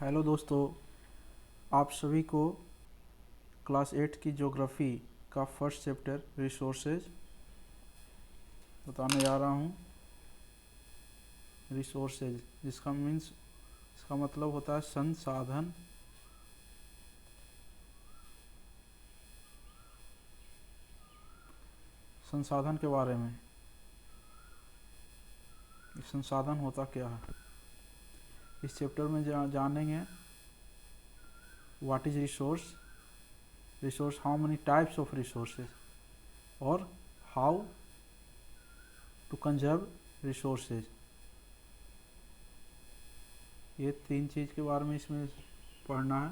Hello दोस्तों, आप सभी को क्लास 8 की ज्योग्राफी का फर्स्ट चैप्टर रिसोर्सेज बताने जा रहा हूँ। रिसोर्सेज इसका मतलब होता है संसाधन। संसाधन के बारे में, संसाधन होता क्या है इस चैप्टर में जानेंगे। What is resource, how many types of resources और हाउ टू कंजर्व रिसोर्सेज। ये तीन चीज़ के बारे में इसमें पढ़ना है।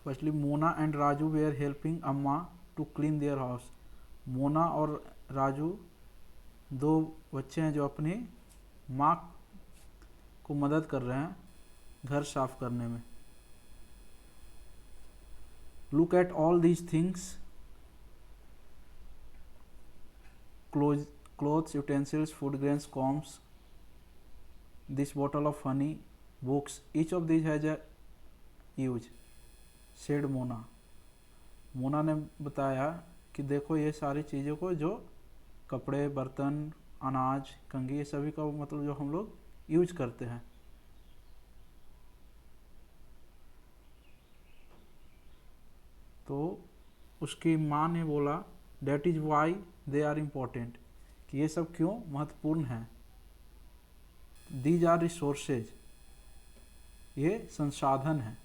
Firstly, Mona and Raju were helping Amma to clean their house. Mona और राजू दो बच्चे हैं जो अपनी माँ को मदद कर रहे हैं घर साफ करने में। Look at all these things, clothes, utensils, food grains, combs, this bottle of honey, books, each of these has a use, said Mona. Mona ने बताया कि देखो ये सारी चीज़ों को, जो कपड़े, बर्तन, अनाज, कंघी, ये सभी का मतलब जो हम लोग यूज करते हैं। तो उसकी माँ ने बोला that is why they are important, कि ये सब क्यों महत्वपूर्ण हैं। दीज आर रिसोर्सेज, ये संसाधन है।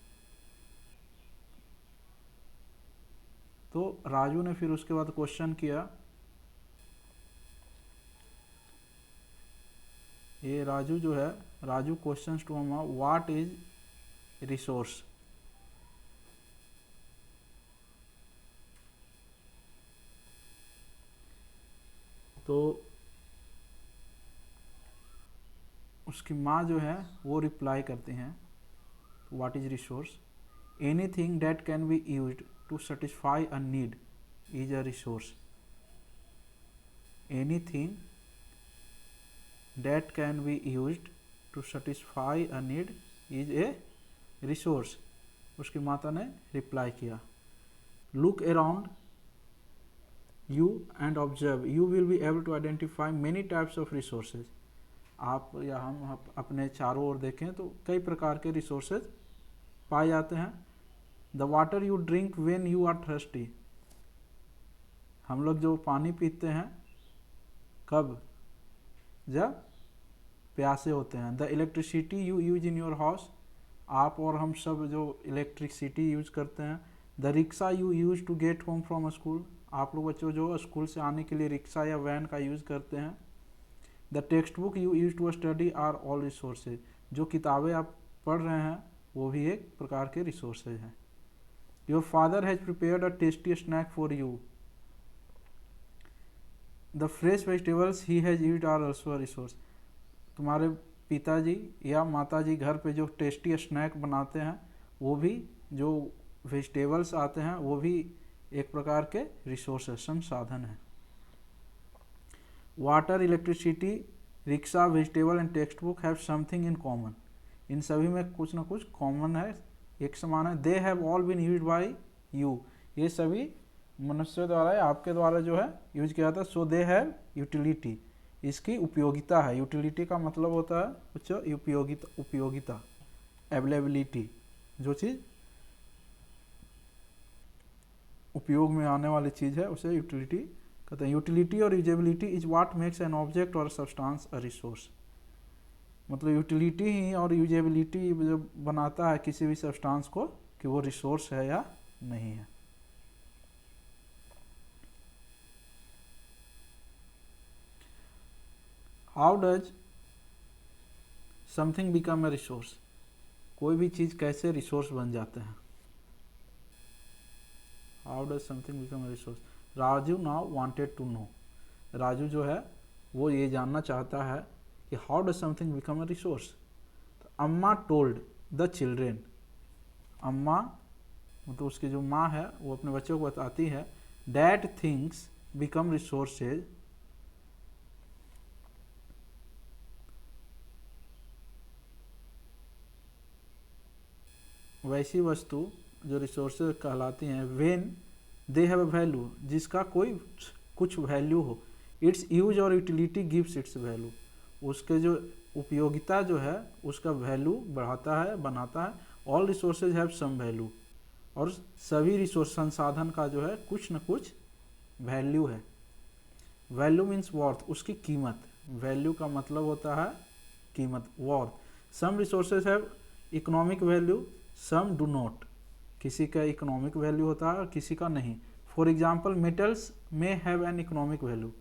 तो राजू ने फिर उसके बाद क्वेश्चन किया, ये राजू जो है, Raju questions to Amma what is resource. तो उसकी माँ जो है वो रिप्लाई करती हैं, what is resource, anything that can be used to satisfy a need is a resource. Anything that can be used to satisfy a need is a resource. उसकी माता ने रिप्लाई किया, look around you and observe, you will be able to identify many types of resources। आप या हम अपने चारों ओर देखें तो कई प्रकार के रिसोर्सेज पाए जाते हैं। The water you drink when you are thirsty, हम लोग जो पानी पीते हैं कब, जब प्यासे होते हैं। The electricity you use in your house, आप और हम सब जो इलेक्ट्रिसिटी यूज करते हैं। The rickshaw you use to get home from school, आप लोग बच्चों जो स्कूल से आने के लिए रिक्शा या वैन का यूज़ करते हैं। The text book you use to study are all resources, जो किताबें आप पढ़ रहे हैं वो भी एक प्रकार के रिसोर्सेज हैं। Your father has prepared a tasty snack for you, the fresh vegetables he has used are also a resource, तुम्हारे पिताजी या माताजी घर पे जो टेस्टी स्नैक बनाते हैं वो भी, जो वेजिटेबल्स आते हैं वो भी एक प्रकार के रिसोर्स है, संसाधन है। Water, electricity, rickshaw, vegetable and text book have something in common, इन सभी में कुछ ना कुछ कॉमन है, एक समान है। They have all been used by you, ये सभी मनुष्य द्वारा या आपके द्वारा जो है यूज किया था। सो दे हैव यूटिलिटी, इसकी उपयोगिता है। यूटिलिटी का मतलब होता है कुछ उपयोगिता, अवेलेबिलिटी, जो चीज़ उपयोग में आने वाली चीज़ है उसे यूटिलिटी कहते हैं। यूटिलिटी और usability is what makes an object और सब्सटेंस अ रिसोर्स, मतलब यूटिलिटी ही और यूजेबिलिटी जो बनाता है किसी भी सब्सटेंस को कि वो रिसोर्स है या नहीं है। How does something become a resource, कोई भी चीज़ कैसे रिसोर्स बन जाते हैं। How does something become a resource, Raju now wanted to know, Raju जो है वो ये जानना चाहता है कि how does something become a resource. तो अम्मा टोल्ड द चिल्ड्रेन, अम्मा मतलब उसकी जो माँ है वो अपने बच्चों को बताती है, डैट थिंग्स बिकम रिसोर्सेज, वैसी वस्तु जो रिसोर्सेज कहलाती हैं when they have a value, जिसका कोई कुछ वैल्यू हो, इट्स यूज और यूटिलिटी गिव्स इट्स वैल्यू, उसके जो उपयोगिता जो है उसका वैल्यू बढ़ाता है, बनाता है। All resources have some value, और सभी रिसोर्स संसाधन का जो है कुछ न कुछ वैल्यू है। वैल्यू मीन्स वर्थ, उसकी कीमत, वैल्यू का मतलब होता है कीमत, worth. Some resources have economic value, some do not, किसी का इकोनॉमिक वैल्यू होता है और किसी का नहीं। फॉर एग्जाम्पल मेटल्स में हैव एन इकोनॉमिक वैल्यू,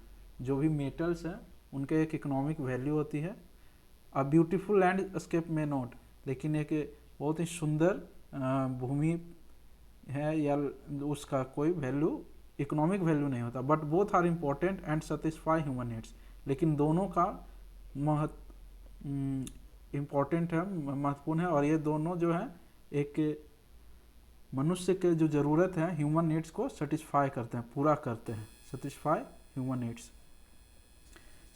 जो भी मेटल्स हैं उनके एक इकोनॉमिक वैल्यू होती है। अ ब्यूटीफुल लैंडस्केप में नॉट, लेकिन एक बहुत ही सुंदर भूमि है या उसका कोई वैल्यू, इकोनॉमिक वैल्यू नहीं होता। But both are important and satisfy human needs, लेकिन दोनों का इम्पोर्टेंट है, महत्वपूर्ण है, और ये दोनों जो है एक मनुष्य के जो ज़रूरत है ह्यूमन नीड्स को सेटिस्फाई करते हैं, पूरा करते हैं, satisfy human needs.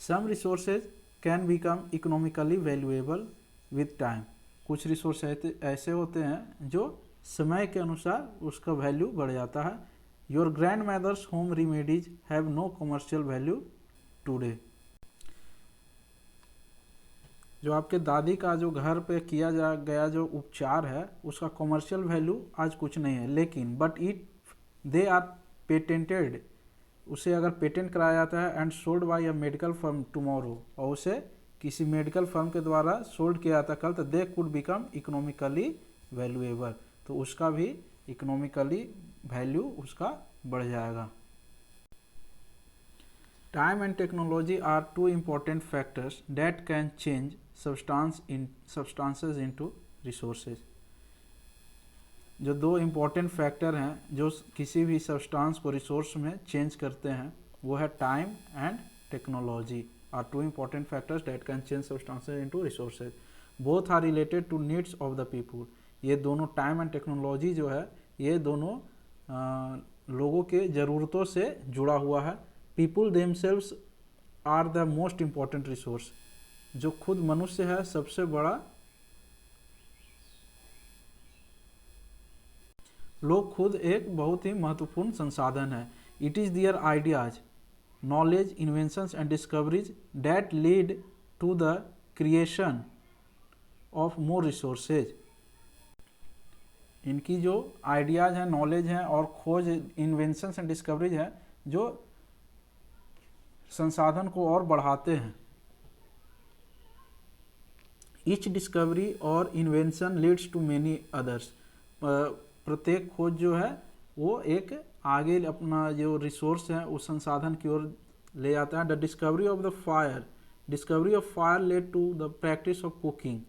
Some resources can become economically valuable with time, कुछ रिसोर्स ऐसे होते हैं जो समय के अनुसार उसका वैल्यू बढ़ जाता है। Your grandmother's home remedies have no commercial value today, जो आपके दादी का जो घर पे किया जा गया जो उपचार है उसका कमर्शियल वैल्यू आज कुछ नहीं है, लेकिन but it they are patented, उसे अगर पेटेंट कराया जाता है and sold by a medical firm tomorrow, और उसे किसी मेडिकल फर्म के द्वारा सोल्ड किया जाता कल, तो they could become economically valuable, तो उसका भी इकोनॉमिकली वैल्यू उसका बढ़ जाएगा। Time and technology are two important factors that can change substances into resources, जो दो इम्पोर्टेंट फैक्टर हैं जो किसी भी सब्सटेंस को रिसोर्स में चेंज करते हैं, वो है time and technology are two important factors that can change substances into resources. Both are related to needs of the people, ये दोनों टाइम एंड टेक्नोलॉजी जो है ये दोनों लोगों के ज़रूरतों से जुड़ा हुआ है। People themselves are the most important resource, जो खुद मनुष्य है सबसे बड़ा, लोग खुद एक बहुत ही महत्वपूर्ण संसाधन है। It is their ideas, knowledge, inventions and discoveries that lead to the creation of more resources, इनकी जो आइडियाज हैं, नॉलेज हैं और खोज, इन्वेंशंस एंड डिस्कवरीज हैं जो संसाधन को और बढ़ाते हैं। ईच डिस्कवरी और invention leads to many others, प्रत्येक खोज जो है वो एक आगे अपना जो रिसोर्स है उस संसाधन की ओर ले जाता है। The discovery of the fire, discovery of fire led to the practice of cooking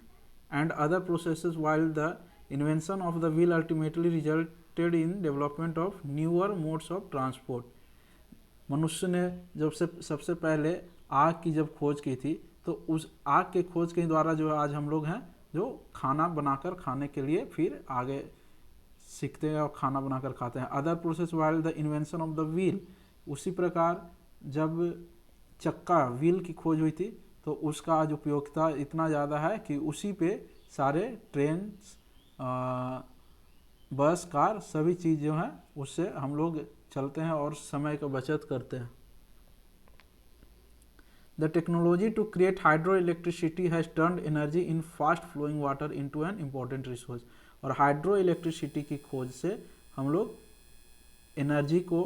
and other processes, while the invention of the wheel ultimately resulted in development of newer modes of transport. मनुष्य ने जब से सबसे पहले आग की जब खोज की थी, तो उस आग के खोज के द्वारा जो आज हम लोग हैं जो खाना बनाकर खाने के लिए फिर आगे सीखते हैं और खाना बनाकर खाते हैं। Other process while the invention of the wheel, उसी प्रकार जब चक्का व्हील की खोज हुई थी तो उसका आज उपयोगिता इतना ज़्यादा है कि उसी पे सारे ट्रेन, बस, कार, सभी चीज़ जो हैं उससे हम लोग चलते हैं और समय का बचत करते हैं। The technology to create hydroelectricity has turned energy in fast flowing water into an important resource, और हाइड्रो इलेक्ट्रिसिटी की खोज से हम लोग एनर्जी को,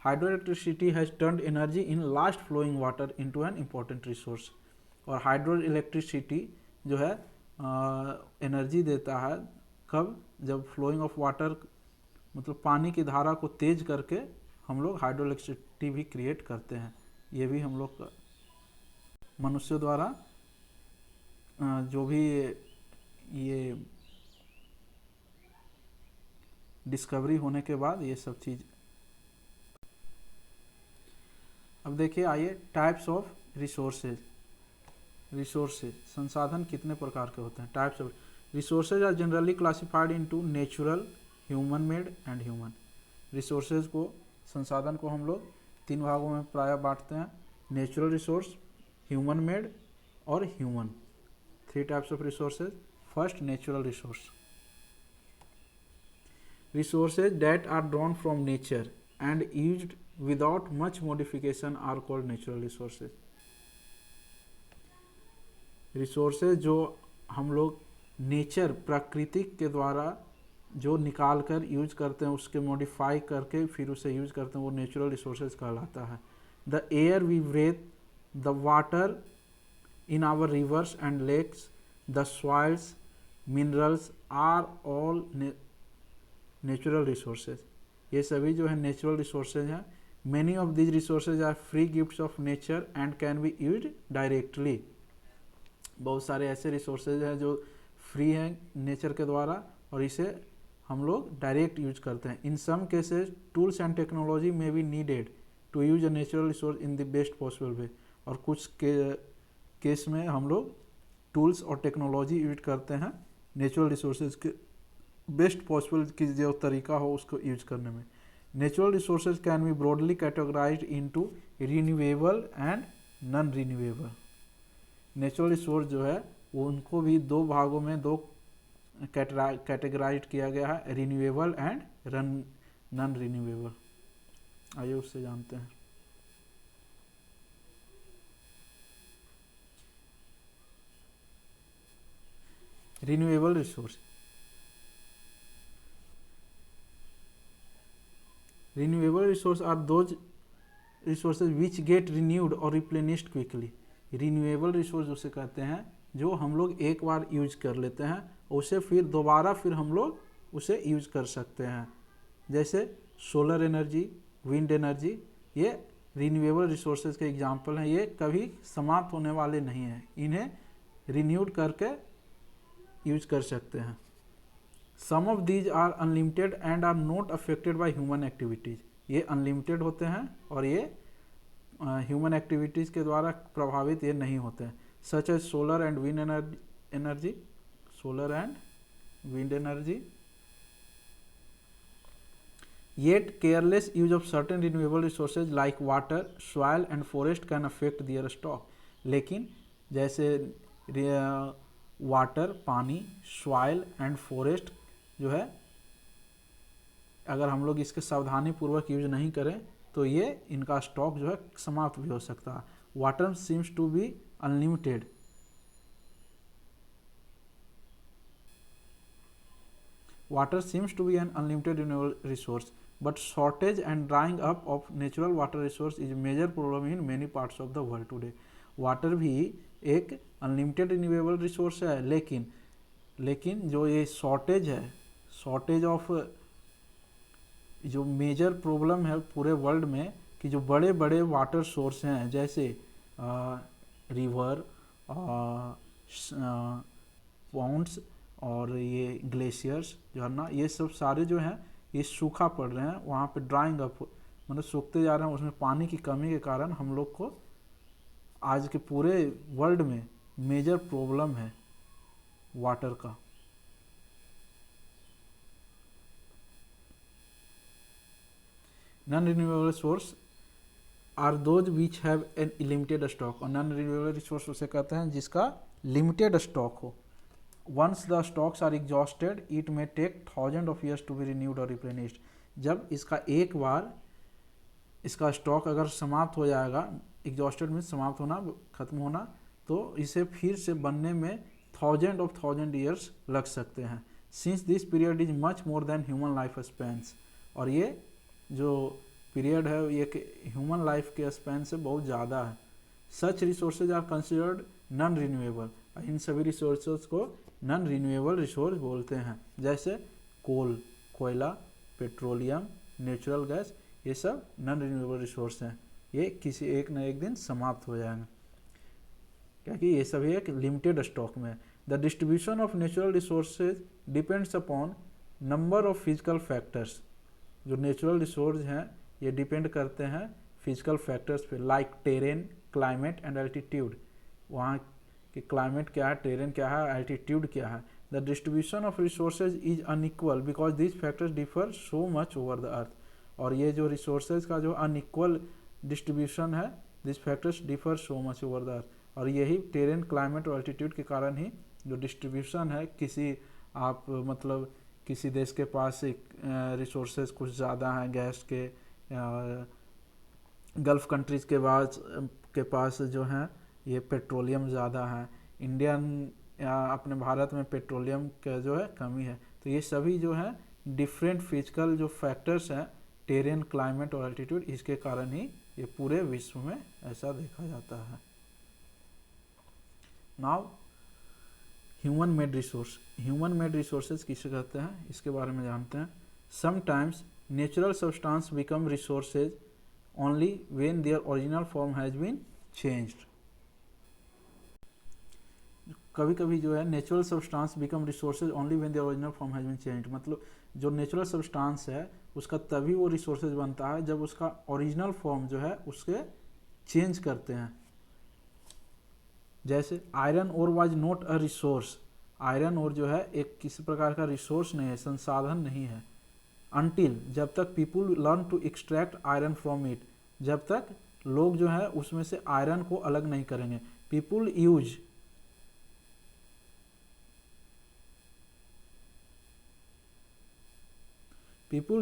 hydro electricity has turned energy in last flowing water into an important resource, और hydro electricity जो है एनर्जी देता है कब, जब फ्लोइंग ऑफ वाटर मतलब पानी की धारा को तेज करके हम लोग हाइड्रो इलेक्ट्रिसिटी भी क्रिएट करते हैं। ये भी हम लोग मनुष्य द्वारा जो भी ये डिस्कवरी होने के बाद ये सब चीज़। अब देखिए आइए टाइप्स ऑफ रिसोर्सेज। रिसोर्सेज संसाधन कितने प्रकार के होते हैं। Types of resources are generally classified into natural, human made and human. Resources को, संसाधन को हम लोग तीन भागों में प्रायः बांटते हैं, नेचुरल रिसोर्स, ह्यूमन मेड और human 3 types of resources. First, natural resource. Resources that are drawn from nature and used without much modification are called natural resources. Resources जो हम लोग नेचर प्राकृतिक के द्वारा जो निकाल कर यूज करते हैं, उसके मॉडिफाई करके फिर उसे यूज करते हैं, वो नेचुरल रिसोर्सेज कहलाता है. The air we breathe, the water in our rivers and lakes, the soils, minerals are all natural resources. ये सभी जो है नेचुरल रिसोर्सेज हैं. Many of these resources are free gifts of nature and can be used directly. बहुत सारे ऐसे resources हैं जो फ्री हैं नेचर के द्वारा और इसे हम लोग डायरेक्ट यूज करते हैं. In some cases tools and technology may be needed to use a natural resource in the best possible way. और कुछ केस में हम लोग टूल्स और टेक्नोलॉजी यूज करते हैं नेचुरल रिसोर्सेज के बेस्ट पॉसिबल की जो तरीका हो उसको यूज करने में. Natural resources can be broadly categorised into renewable and non renewable. Natural resource जो है वो उनको भी दो भागों में दो कैटेगराइज किया गया है, रिन्यूएबल एंड नॉन रिन्यूएबल. आइए उससे जानते हैं. Renewable resource. Renewable resource are those resources which get renewed or replenished quickly. Renewable resource उसे कहते हैं जो हम लोग एक बार यूज कर लेते हैं, उसे फिर दोबारा फिर हम लोग उसे यूज कर सकते हैं. जैसे सोलर एनर्जी, विंड एनर्जी, ये रिन्यूएबल रिसोर्सेज के एग्जांपल हैं. ये कभी समाप्त होने वाले नहीं हैं, इन्हें रिन्यूड करके यूज कर सकते हैं. Some of these are unlimited and are not affected by human activities. ये अनलिमिटेड होते हैं और ये ह्यूमन एक्टिविटीज़ के द्वारा प्रभावित ये नहीं होते हैं. Such as solar and wind energy, solar and wind energy. Yet careless use of certain renewable resources like water, soil and forest can affect their stock. लेकिन जैसे वाटर, पानी, सॉइल एंड फॉरेस्ट जो है, अगर हम लोग इसके सावधानी पूर्वक यूज नहीं करें तो ये इनका स्टॉक जो है समाप्त भी हो सकता है. Water seems to be unlimited. Water seems to be an unlimited renewable resource, but shortage and drying up of natural water resource is a major problem in many parts of the world today. Water भी एक unlimited renewable resource है, लेकिन जो ये shortage है, shortage of जो major problem है पूरे वर्ल्ड में कि जो बड़े बड़े वाटर सोर्स हैं जैसे रिवर, पॉन्ड्स और ये ग्लेशियर्स, झरना, ये सब सारे जो हैं ये सूखा पड़ रहे हैं. वहाँ पे ड्राइंग अप मतलब सूखते जा रहे हैं. उसमें पानी की कमी के कारण हम लोग को आज के पूरे वर्ल्ड में मेजर प्रॉब्लम है वाटर का. Non renewable source are those which have an limited stock. और नॉन रिन्यूएबल रिसोर्स उसे कहते हैं जिसका लिमिटेड स्टॉक हो. Once the stocks are exhausted, it may take thousands of years to be renewed or replenished. जब इसका एक बार इसका स्टॉक अगर समाप्त हो जाएगा, एग्जॉस्टेड में समाप्त होना, खत्म होना, तो इसे फिर से बनने में थाउजेंड ईयर्स लग सकते हैं. Since this period is much more than human life spans. और ये जो पीरियड है ये ह्यूमन लाइफ के स्पैन से बहुत ज़्यादा है. Such resources are considered non renewable. इन सभी रिसोर्सेज को नॉन रिन्यूएबल रिसोर्स बोलते हैं. जैसे कोल, कोयला, पेट्रोलियम, नेचुरल गैस, ये सब नॉन रिन्यूएबल रिसोर्स हैं. ये किसी एक न एक दिन समाप्त हो जाएंगे क्योंकि ये सभी एक लिमिटेड स्टॉक में. The distribution of natural resources depends upon number of physical factors. जो नेचुरल रिसोर्स हैं ये डिपेंड करते हैं फिजिकल फैक्टर्स पे, like terrain, climate and altitude. वहाँ कि क्लाइमेट क्या है, टेरेन क्या है, एल्टीट्यूड क्या है. The distribution of resources is unequal because this factors differ so much over the अर्थ. और ये जो रिसोर्सेज का जो अनइक्वल डिस्ट्रीब्यूशन है, this factors differ so much over the अर्थ. और यही टेरेन, क्लाइमेट और एल्टीट्यूड के कारण ही जो डिस्ट्रीब्यूशन है, किसी आप मतलब किसी देश के पास रिसोर्सेज कुछ ज़्यादा हैं गैस के, गल्फ़ कंट्रीज़ के पास जो है ये पेट्रोलियम ज़्यादा है, इंडियन अपने भारत में पेट्रोलियम का जो है कमी है। तो ये सभी जो है डिफरेंट फिजिकल जो फैक्टर्स हैं, टेरेन, क्लाइमेट और एल्टीट्यूड, इसके कारण ही ये पूरे विश्व में ऐसा देखा जाता है। Now human made resource. Human made resources किसे कहते हैं, इसके बारे में जानते हैं। Sometimes natural substance become resources only when their original form has been changed. कभी कभी जो है natural substance become resources only when their original form has been changed, मतलब जो नेचुरल सब्सटेंस है उसका तभी वो रिसोर्सेज बनता है जब उसका ओरिजिनल फॉर्म जो है उसके चेंज करते हैं। जैसे iron ore was not a resource, iron ore जो है एक किसी प्रकार का रिसोर्स नहीं है, संसाधन नहीं है। अनटिल, जब तक people learn to extract iron from it, जब तक लोग जो है उसमें से आयरन को अलग नहीं करेंगे। People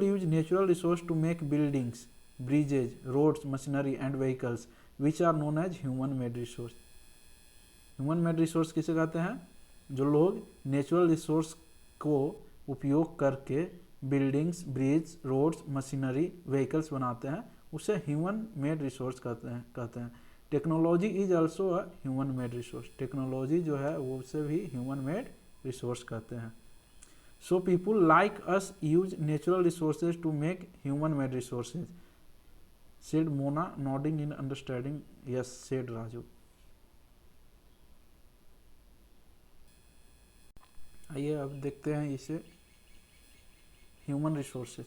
use natural resource to make buildings, bridges, roads, machinery and vehicles which are known as human made resource. Human made resource किसे कहते हैं, जो लोग नेचुरल रिसोर्स को उपयोग करके buildings, bridge, roads, machinery, vehicles बनाते हैं, उसे ह्यूमन मेड रिसोर्स कहते हैं। Technology is also a human made resource, technology जो है वो उसे भी ह्यूमन मेड रिसोर्स कहते हैं। So people like us use natural resources to make human made resources, said Mona nodding in understanding, yes said Raju. आइए अब देखते हैं इसे ह्यूमन रिसोर्सेज।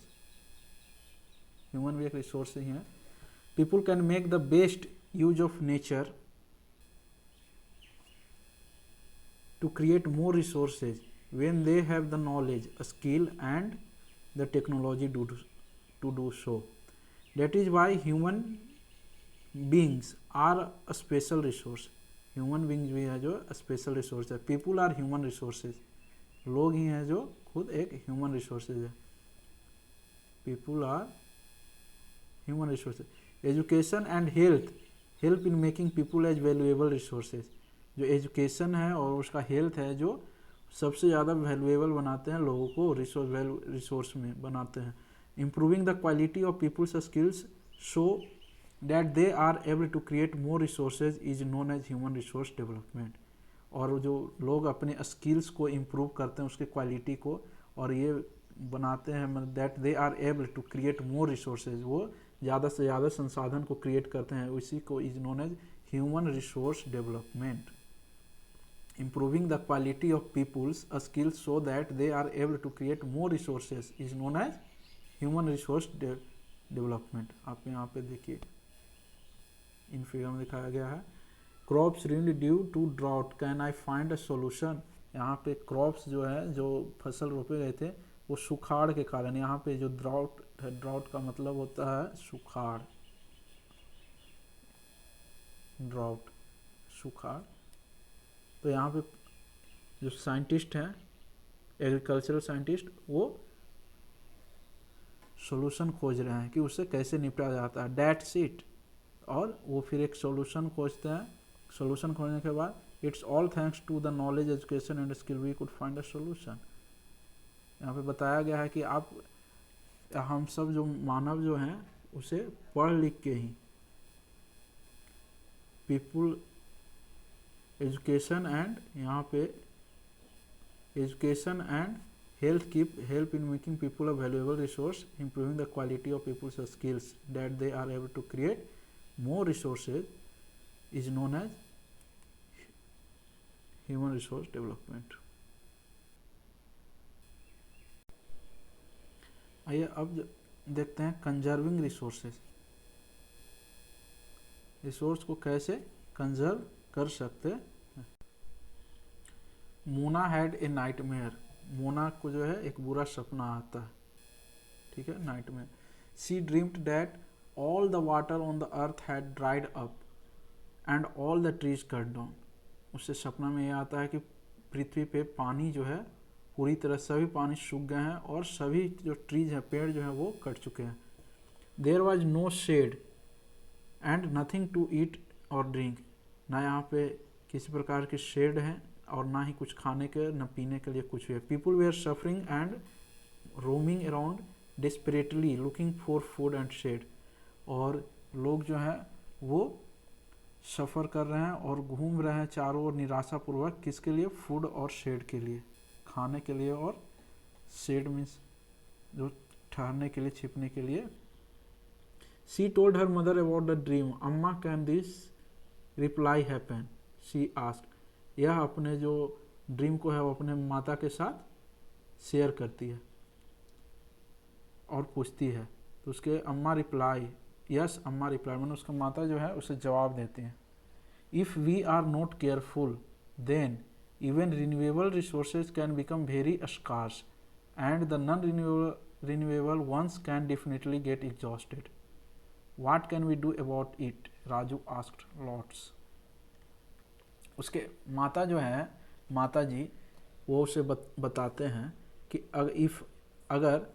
ह्यूमन भी एक रिसोर्स ही है। People can make the best use of nature to create more resources when they have the knowledge, skill and the technology to do so. That is why human beings are a special resource. Human beings भी है जो special resource है। People are human resources, लोग ही हैं जो खुद एक human resources है। People are human resources. Education and health help in making people as valuable resources. जो एजुकेशन है और उसका हेल्थ है जो सबसे ज़्यादा वैल्यूएबल बनाते हैं लोगों को, रिसोर्स में बनाते हैं। Improving the quality of people's skills so that they are able to create more resources is known as human resource development. और जो लोग अपने स्किल्स को इम्प्रूव करते हैं, उसके क्वालिटी को, और ये बनाते हैं that they are able to create more resources, वो ज़्यादा से ज़्यादा संसाधन को क्रिएट करते हैं, उसी को is known as human resource development. Improving the quality of people's skills so that they are able to create more resources is known as human resource development. आप यहाँ पे देखिए इन फिगर में दिखाया गया है। Crops ruined due to drought, can I find a solution. यहाँ पे क्रॉप्स जो है, जो फसल रोपे गए थे, वो सुखाड़ के कारण, यहाँ पे जो ड्राउट है, ड्राउट का मतलब होता है सुखाड़, ड्राउट, सुखाड़। तो यहाँ पे जो साइंटिस्ट हैं, एग्रीकल्चरल साइंटिस्ट, वो सॉल्यूशन खोज रहे हैं कि उससे कैसे निपटा जाता है, दैट्स इट। और वो फिर एक सॉल्यूशन खोजते हैं। सॉल्यूशन खोजने के बाद it's all thanks to the knowledge, education and skill we could find a solution. यहाँ पे बताया गया है कि हम सब जो मानव जो हैं उसे पढ़ लिख के ही, पीपुल एजुकेशन एंड, यहाँ पे education and help in making people a valuable resource, improving the quality of people's skills that they are able to create more resources is known as human resource development. आइए अब देखते हैं conserving resources, resource को कैसे conserve कर सकते हैं। Mona had a nightmare, Mona को जो है एक बुरा सपना आता है, ठीक है, nightmare. She dreamed that all the water on the earth had dried up and all the trees cut down. उससे सपना में ये आता है कि पृथ्वी पे पानी जो है पूरी तरह सभी पानी सूख गए हैं और सभी जो ट्रीज हैं, पेड़ जो हैं वो कट चुके हैं। There was no shade and nothing to eat और ड्रिंक। ना यहाँ पे किसी प्रकार के शेड है और ना ही कुछ खाने के न पीने के लिए कुछ भी है। People were suffering and roaming around desperately looking for food and shade. और लोग जो हैं वो सफ़र कर रहे हैं और घूम रहे हैं चारों ओर निराशापूर्वक, किसके लिए? फूड और शेड के लिए, खाने के लिए, और शेड मीन्स जो ठहरने के लिए, छिपने के लिए। She told her mother about the dream. Amma can this reply happen, she asked. यह अपने जो ड्रीम को है वो अपने माता के साथ शेयर करती है और पूछती है। तो उसके अम्मा रिप्लाई, यस अम्मा रिप्लाई, मैंने उसका माता जो है उसे जवाब देती हैं। If we are not careful then even renewable resources can become very scarce and the non renewable ones can definitely get exhausted. What can we do about it? Raju asked lots. उसके माता जो है, माता जी वो उसे बताते हैं कि अगर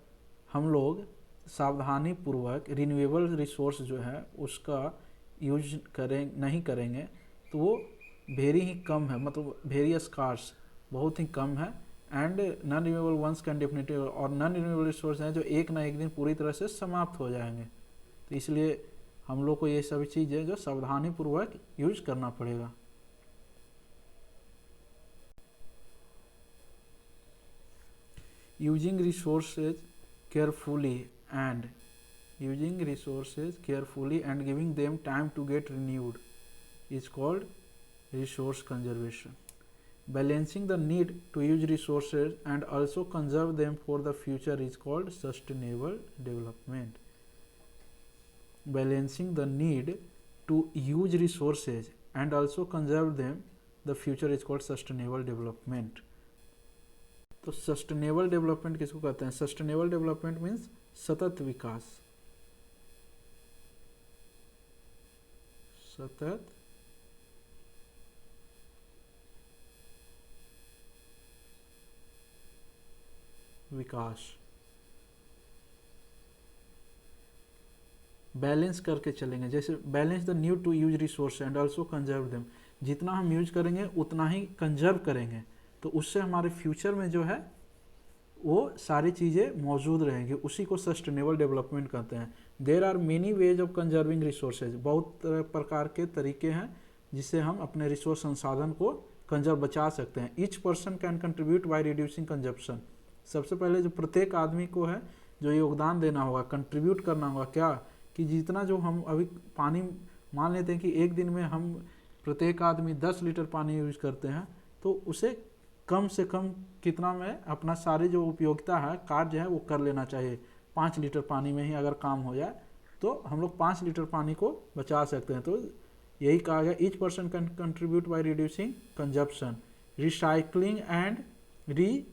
हम लोग सावधानी पूर्वक रिन्यूएबल रिसोर्स जो है उसका यूज नहीं करेंगे तो वो वेरी ही कम है, मतलब वेरी स्कार्स, बहुत ही कम है। And non renewable ones can definitely, और नॉन रिन्यूएबल रिसोर्स हैं जो एक ना एक दिन पूरी तरह से समाप्त हो जाएंगे। तो इसलिए हम लोग को ये सभी चीज़ें जो सावधानी पूर्वक यूज करना पड़ेगा। Using resources carefully and giving them time to get renewed is called resource conservation. Balancing the need to use resources and also conserve them for the future is called sustainable development. Balancing the need to use resources and also conserve them the future is called sustainable development. तो sustainable development किसको कहते हैं? Sustainable development means सतत विकास, सतत विकास। Balance करके चलेंगे, जैसे balance the need to use resource and also conserve them. जितना हम यूज करेंगे उतना ही कंजर्व करेंगे, तो उससे हमारे फ्यूचर में जो है वो सारी चीज़ें मौजूद रहेंगी। उसी को सस्टेनेबल डेवलपमेंट कहते हैं। There are many ways of conserving resources. बहुत प्रकार के तरीके हैं जिससे हम अपने रिसोर्स संसाधन को कंजर्व बचा सकते हैं। Each person can contribute by reducing consumption. सबसे पहले जो प्रत्येक आदमी को है जो योगदान देना होगा, कंट्रीब्यूट करना होगा, क्या कि जितना जो हम अभी पानी, मान लेते हैं कि एक दिन में हम प्रत्येक आदमी 10 लीटर पानी यूज करते हैं, तो उसे कम से कम कितना में अपना सारी जो उपयोगिता है, कार्य है, वो कर लेना चाहिए। 5 लीटर पानी में ही अगर काम हो जाए तो हम लोग 5 लीटर पानी को बचा सकते हैं। तो यही कहा गया, each person can contribute by reducing consumption, recycling and re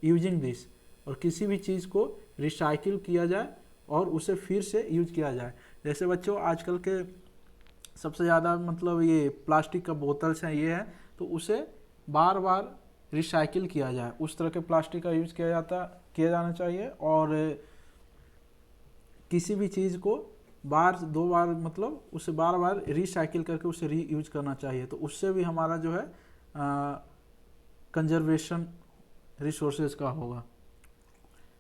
using this. और किसी भी चीज़ को रिसाइकिल किया जाए और उसे फिर से यूज किया जाए। जैसे बच्चों आजकल के सबसे ज़्यादा मतलब ये प्लास्टिक का बोतल्स हैं, ये है, तो उसे बार बार रिसाइकिल किया जाए, उस तरह के प्लास्टिक का यूज़ किया जाना चाहिए। और किसी भी चीज़ को बार 2 बार मतलब उसे बार बार रिसाइकिल करके उसे री यूज करना चाहिए। तो उससे भी हमारा जो है कंजर्वेशन रिसोर्सेज का होगा।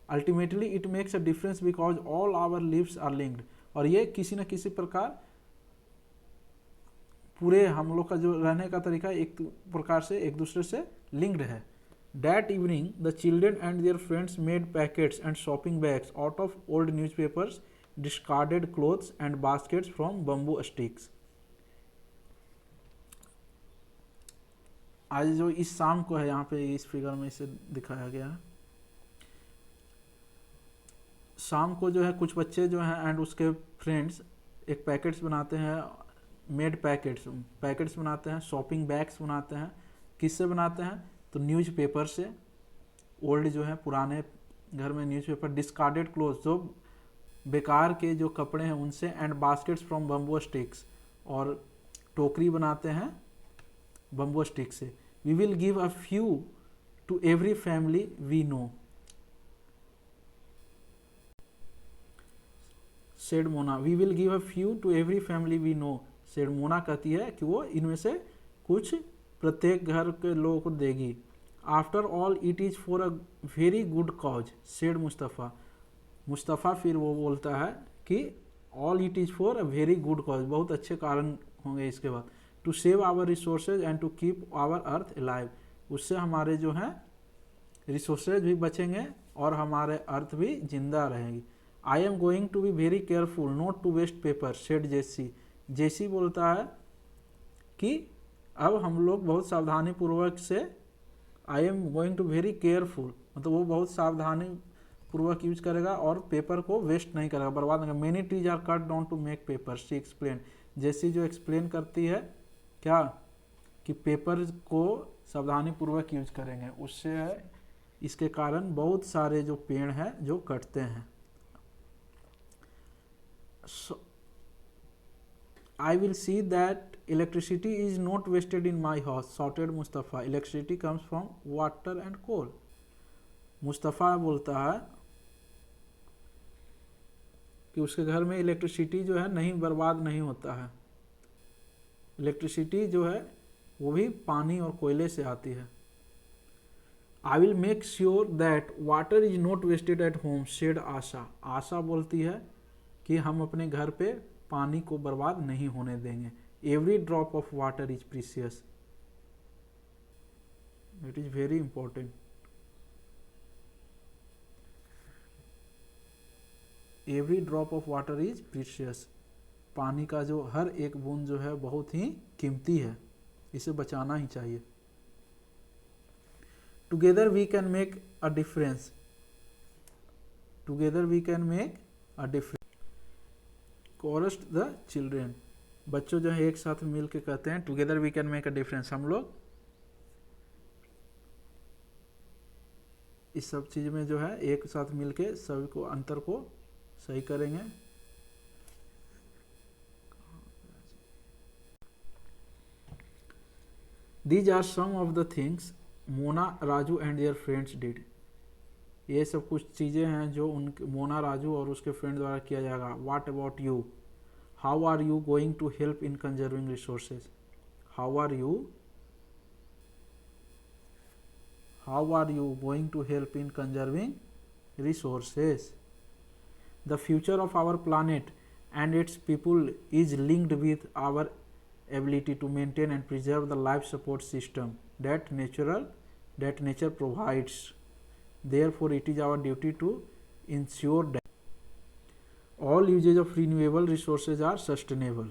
Ultimately it makes a difference because all our lives are linked. और ये किसी न किसी प्रकार पूरे हम लोग का जो रहने का तरीका एक प्रकार से एक दूसरे से लिंक्ड है। That evening, the children and their friends made packets and shopping bags out of old newspapers, discarded clothes and baskets from bamboo sticks. आज जो इस शाम को है, यहाँ पे इस फिगर में इसे दिखाया गया है। शाम को जो है कुछ बच्चे जो हैं एंड उसके फ्रेंड्स एक पैकेट्स बनाते हैं, मेड पैकेट्स बनाते हैं, शॉपिंग बैग्स बनाते हैं। किससे बनाते हैं? तो न्यूज़पेपर से, ओल्ड जो है पुराने घर में न्यूज़पेपर, डिस्कार्डेड क्लोथ्स जो बेकार के जो कपड़े हैं उनसे, and baskets from bamboo sticks, और टोकरी बनाते हैं बम्बो स्टिक से। We will give a few to every family we know, said Mona. We will give a few to every family we know, said Mona कहती है कि वो इनमें से कुछ प्रत्येक घर के लोगों को देगी। After all it is for a very good cause, said Mustafa. Mustafa फिर वो बोलता है कि all it is for a very good cause, बहुत अच्छे कारण होंगे इसके बाद। To save our resources and to keep our earth alive, उससे हमारे जो हैं रिसोर्सेज भी बचेंगे और हमारे अर्थ भी जिंदा रहेगी। I am going to be very careful not to waste paper, said Jessie. Jessie बोलता है कि अब हम लोग बहुत सावधानी पूर्वक से, I am going to very careful, मतलब वो बहुत सावधानी पूर्वक यूज करेगा और पेपर को वेस्ट नहीं करेगा, बर्बाद नहीं करेगा। Many trees are cut down to make paper, she explain. जैसी जो एक्सप्लेन करती है क्या कि पेपर को सावधानी पूर्वक यूज करेंगे, उससे है इसके कारण बहुत सारे जो पेड़ हैं जो कटते हैं। I will see that electricity is not wasted in my house, shouted Mustafa. Electricity comes from water and coal. Mustafa बोलता है कि उसके घर में इलेक्ट्रिसिटी जो है नहीं बर्बाद नहीं होता है। इलेक्ट्रिसिटी जो है वो भी पानी और कोयले से आती है। I will make sure that water is not wasted at home, said Asha. Asha बोलती है कि हम अपने घर पे पानी को बर्बाद नहीं होने देंगे। Every drop of water is precious, it is very important. Every drop of water is precious, पानी का जो हर एक बूंद जो है बहुत ही कीमती है, इसे बचाना ही चाहिए। Together we can make a difference, together we can make a difference, chorus the children. बच्चों जो है एक साथ मिल के कहते हैं together we can make a difference, हम लोग इस सब चीज में जो है एक साथ मिल के सभी को अंतर को सही करेंगे। These are some of the things Mona, Raju and their friends did. ये सब कुछ चीज़ें हैं जो उनके मोना, राजू और उसके फ्रेंड द्वारा किया जाएगा। What about you? How are you going to help in conserving resources? How are you going to help in conserving resources? The future of our planet and its people is linked with our ability to maintain and preserve the life support system that nature provides. Therefore, it is our duty to ensure that all usage of renewable resources are sustainable.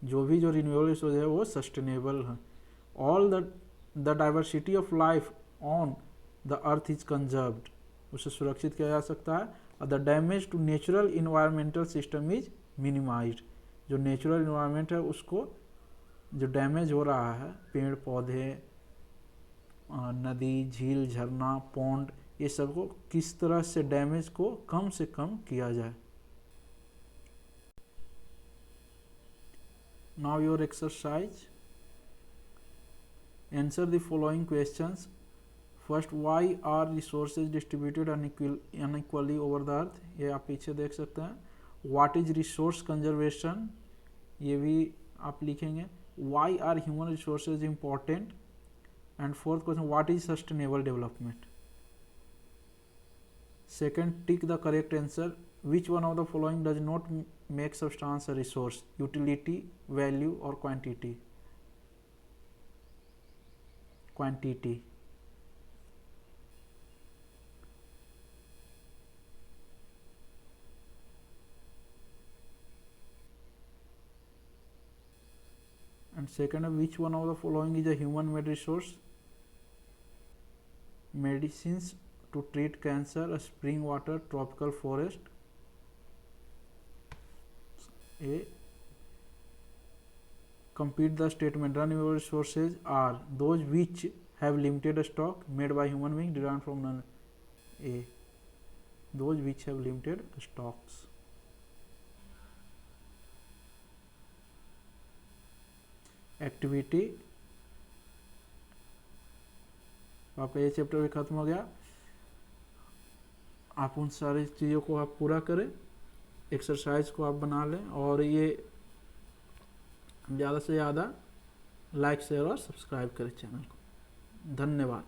जो भी जो renewable resources है वो sustainable है। All the diversity of life on the earth is conserved, उसे सुरक्षित किया जा सकता है। और the damage to natural environmental system is minimised, जो नेचुरल इन्वायरमेंट है उसको जो डैमेज हो रहा है, पेड़ पौधे, नदी, झील, झरना, पॉन्ड, ये सब को किस तरह से डैमेज को कम से कम किया जाए। Now your exercise, answer the following questions. First, why are resources distributed unequally over the earth, ये आप पीछे देख सकते हैं। व्हाट इज रिसोर्स कंजर्वेशन, ये भी आप लिखेंगे। Why are human resources important, and fourth question, what is sustainable development. Second, tick the correct answer. Which one of the following does not make substance a resource, utility, value और quantity. Quantity. And second, which one of the following is a human made resource? Medicines to treat cancer, a spring water, tropical forest. A. Complete the statement. Renewable resources are those which have limited stock made by human being derived from none. A. Those which have limited stocks. Activity. आपका ये chapter भी खत्म हो गया। आप उन सारी चीज़ों को आप पूरा करें, एक्सरसाइज को आप बना लें, और ये ज़्यादा से ज़्यादा लाइक शेयर और सब्सक्राइब करें चैनल को। धन्यवाद।